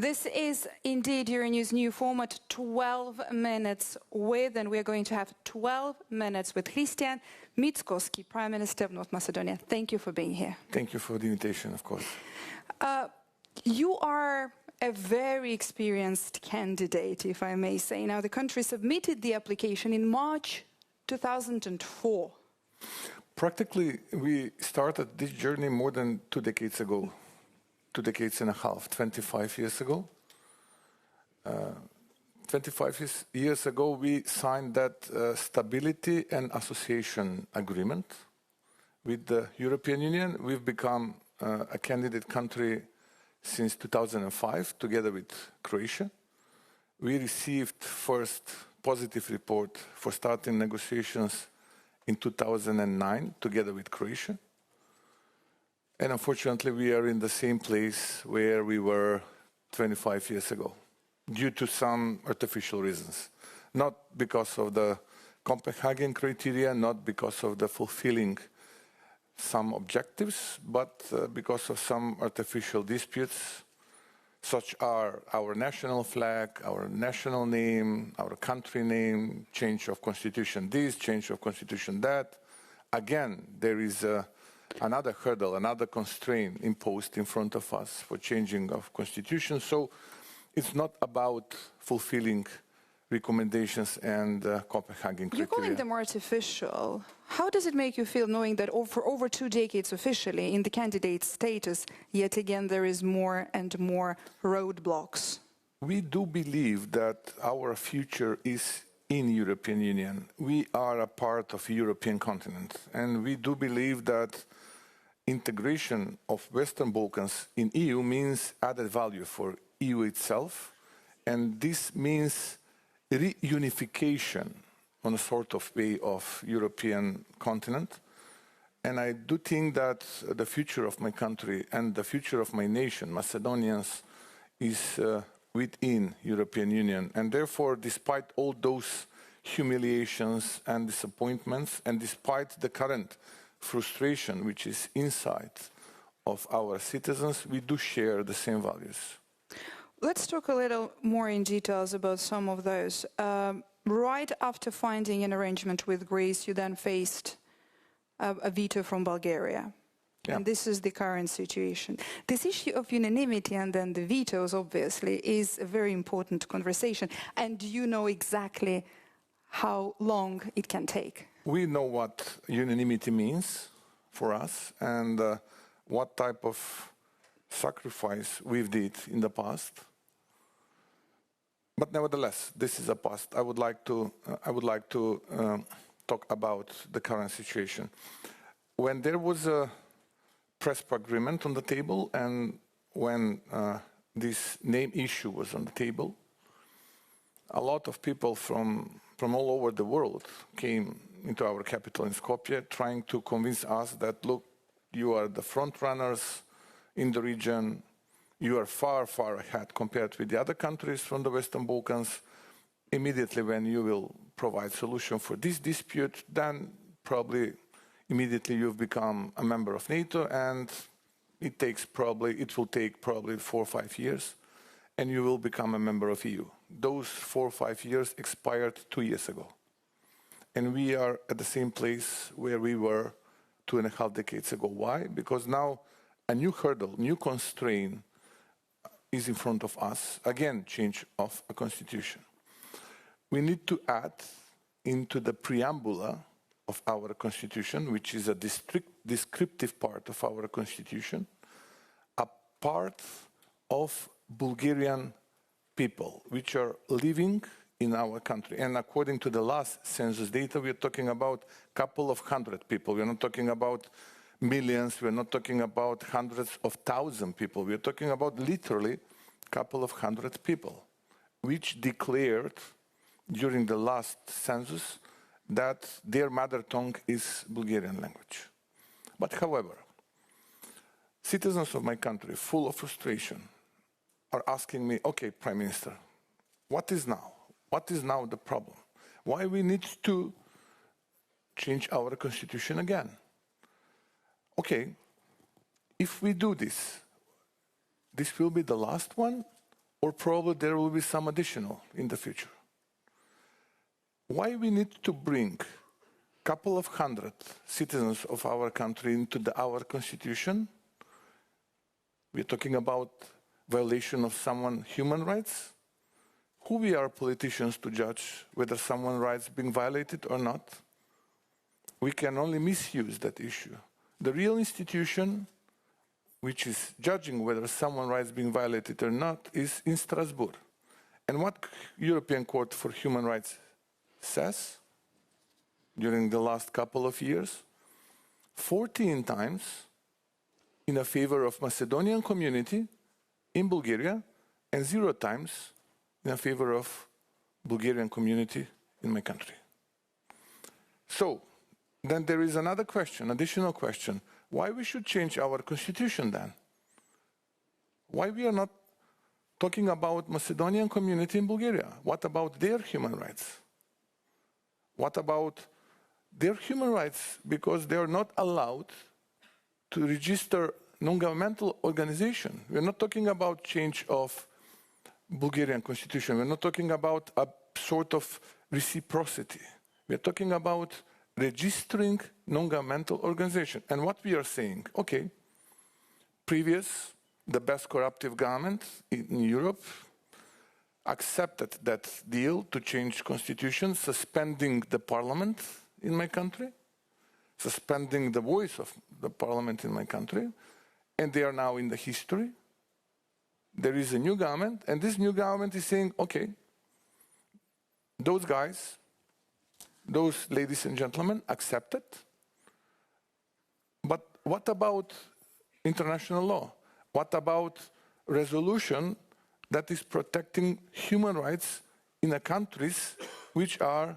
This is indeed Euronews' new format, 12 minutes with, and we're going to have 12 minutes with Christian Mickoski, Prime Minister of North Macedonia. Thank you for being here. Thank you for the invitation, of course. You are a very experienced candidate, if I may say. Now, the country submitted the application in March 2004. Practically, we started this journey more than 2 decades ago. 2 decades and a half, 25 years ago. 25 years ago, we signed that Stability and Association Agreement with the European Union. We've become a candidate country since 2005, together with Croatia. We received first positive report for starting negotiations in 2009, together with Croatia. And unfortunately, we are in the same place where we were 25 years ago, due to some artificial reasons. Not because of the Copenhagen criteria, not because of the fulfilling some objectives, but because of some artificial disputes, such are our national flag, our national name, our country name, change of constitution this, change of constitution that. Again, there is another hurdle, another constraint imposed in front of us for changing of constitution. So it's not about fulfilling recommendations and Copenhagen criteria. You're calling them artificial. How does it make you feel knowing that for over 2 decades officially in the candidate status, yet again there is more and more roadblocks? We do believe that our future is in European Union. We are a part of the European continent, and we do believe that integration of Western Balkans in EU means added value for EU itself, and this means reunification on a sort of way of European continent. And I do think that the future of my country and the future of my nation, Macedonians, is within European Union. And therefore, despite all those humiliations and disappointments, and despite the current frustration which is inside of our citizens, we do share the same values. Let's talk a little more in details about some of those. Right after finding an arrangement with Greece, you then faced a veto from Bulgaria. Yeah. And this is the current situation. This issue of unanimity and then the vetoes, obviously, is a very important conversation. And you know exactly how long it can take. We know what unanimity means for us and what type of sacrifice we've did in the past. But nevertheless, this is a past. I would like to talk about the current situation. When there was a Prespa agreement on the table, and when this name issue was on the table, a lot of people from all over the world came into our capital in Skopje, trying to convince us that, look, you are the front runners in the region. You are far, far ahead compared with the other countries from the Western Balkans. Immediately when you will provide solution for this dispute, then probably immediately you've become a member of NATO, and it will take probably 4 or 5 years, and you will become a member of EU. Those 4 or 5 years expired 2 years ago. And we are at the same place where we were 2.5 decades ago. Why? Because now a new hurdle, new constraint is in front of us. Again, change of a constitution. We need to add into the preamble of our constitution, which is a descriptive part of our constitution, a part of Bulgarian people which are living in our country. And according to the last census data, we are talking about a couple of hundred people. We are not talking about millions. We are not talking about hundreds of thousands of people. We are talking about literally a couple of hundred people, which declared during the last census that their mother tongue is Bulgarian language. But however, citizens of my country, full of frustration, are asking me, okay, Prime Minister, what is now? What is now the problem? Why we need to change our constitution again? Okay, if we do this, this will be the last one, or probably there will be some additional in the future. Why we need to bring a couple of hundred citizens of our country into our constitution? We're talking about violation of someone's human rights. Who we are politicians to judge whether someone's rights being violated or not? We can only misuse that issue. The real institution which is judging whether someone's rights being violated or not is in Strasbourg. And what European Court for Human Rights says during the last couple of years, 14 times in a favor of Macedonian community in Bulgaria and 0 times in favor of Bulgarian community in my country. So, then there is another question, additional question. Why we should change our constitution then? Why we are not talking about Macedonian community in Bulgaria? What about their human rights? What about their human rights because they are not allowed to register non-governmental organization? We're not talking about change of Bulgarian constitution. We're not talking about a sort of reciprocity. We're talking about registering non-governmental organization. And what we are saying, okay, the best corruptive government in Europe accepted that deal to change constitution, suspending the parliament in my country, suspending the voice of the parliament in my country, and they are now in the history. There is a new government, and this new government is saying, okay, those guys, those ladies and gentlemen accept it, but what about international law? What about resolution that is protecting human rights in the countries which are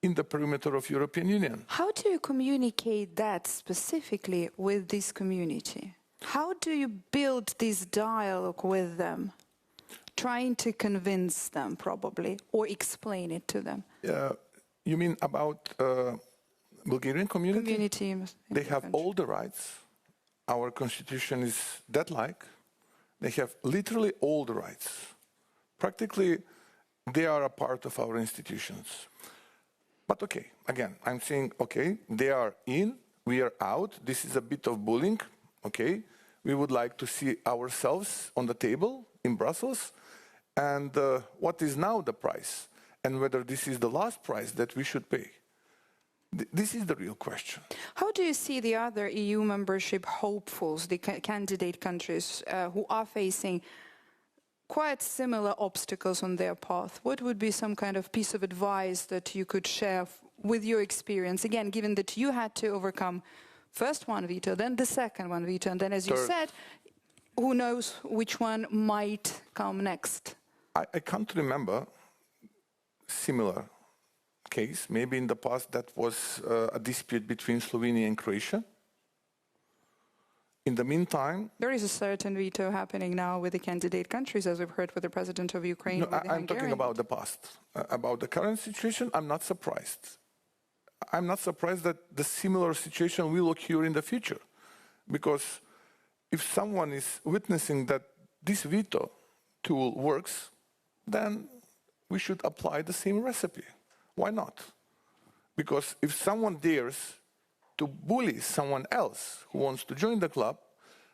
in the perimeter of European Union? How do you communicate that specifically with this community? How do you build this dialogue with them, trying to convince them probably, or explain it to them? You mean about Bulgarian community? They have all the rights. Our constitution is that-like. They have literally all the rights. Practically, they are a part of our institutions. But okay, again, I'm saying, okay, they are in, we are out. This is a bit of bullying, okay? We would like to see ourselves on the table in Brussels. And what is now the price? And whether this is the last price that we should pay. This is the real question. How do you see the other EU membership hopefuls, the candidate countries who are facing quite similar obstacles on their path? What would be some kind of piece of advice that you could share with your experience? Again, given that you had to overcome first one veto, then the second one veto, and then, as you said, who knows which one might come next? I can't remember similar case. Maybe in the past that was a dispute between Slovenia and Croatia. In the meantime... There is a certain veto happening now with the candidate countries, as we've heard with the president of Ukraine. No, I'm talking about the past. About the current situation, I'm not surprised. I'm not surprised that the similar situation will occur in the future. Because if someone is witnessing that this veto tool works, then we should apply the same recipe. Why not? Because if someone dares to bully someone else who wants to join the club,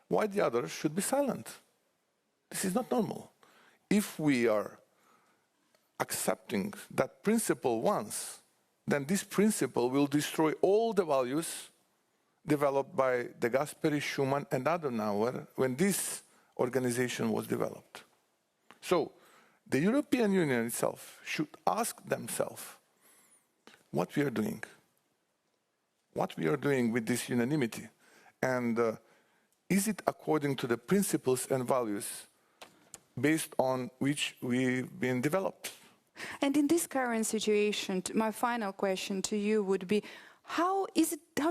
why the others should be silent? This is not normal. If we are accepting that principle once, then this principle will destroy all the values developed by De Gasperi, Schuman, and Adenauer when this organization was developed. So, the European Union itself should ask themselves what we are doing. What we are doing with this unanimity. And is it according to the principles and values based on which we've been developed? And in this current situation, my final question to you would be, how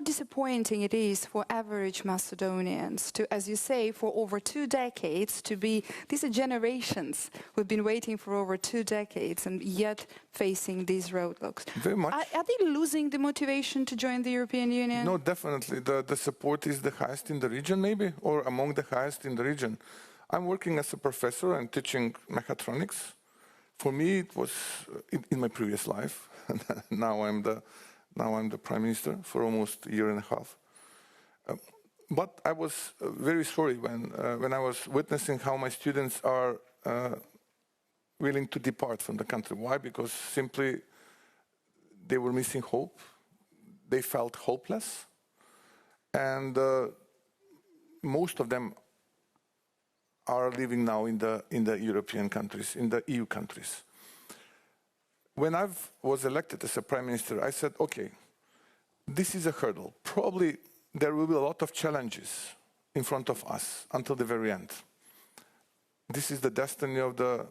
disappointing it is for average Macedonians to, as you say, for over 2 decades to be, these are generations who've been waiting for over 2 decades and yet facing these roadblocks. Very much. Are they losing the motivation to join the European Union? No, definitely. The support is the highest in the region, maybe, or among the highest in the region. I'm working as a professor and teaching mechatronics. For me, it was in my previous life. now I'm the prime minister for almost a year and a half. But I was very sorry when I was witnessing how my students are willing to depart from the country. Why? Because simply they were missing hope. They felt hopeless. And most of them are living now in the European countries, in the EU countries. When I was elected as a prime minister, I said, okay, this is a hurdle. Probably there will be a lot of challenges in front of us until the very end. This is the destiny of the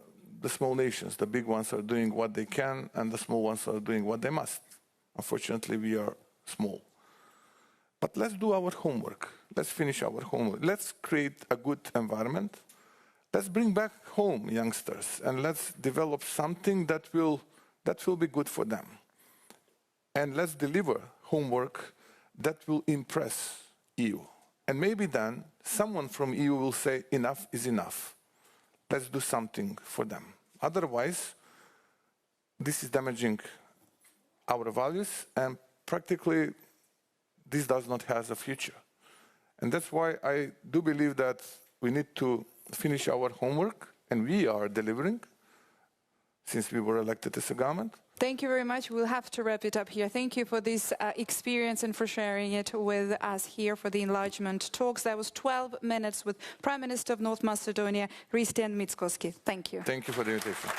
small nations. The big ones are doing what they can, and the small ones are doing what they must. Unfortunately, we are small. But let's do our homework. Let's finish our homework. Let's create a good environment. Let's bring back home youngsters, and let's develop something that will be good for them. And let's deliver homework that will impress EU. And maybe then someone from EU will say, enough is enough. Let's do something for them. Otherwise, this is damaging our values, and practically this does not have a future. And that's why I do believe that we need to finish our homework, and we are delivering since we were elected as a government. Thank you very much. We'll have to wrap it up here. Thank you for this experience and for sharing it with us here for the enlargement talks. That was 12 minutes with Prime Minister of North Macedonia, Hristijan Mickoski. Thank you. Thank you for the invitation.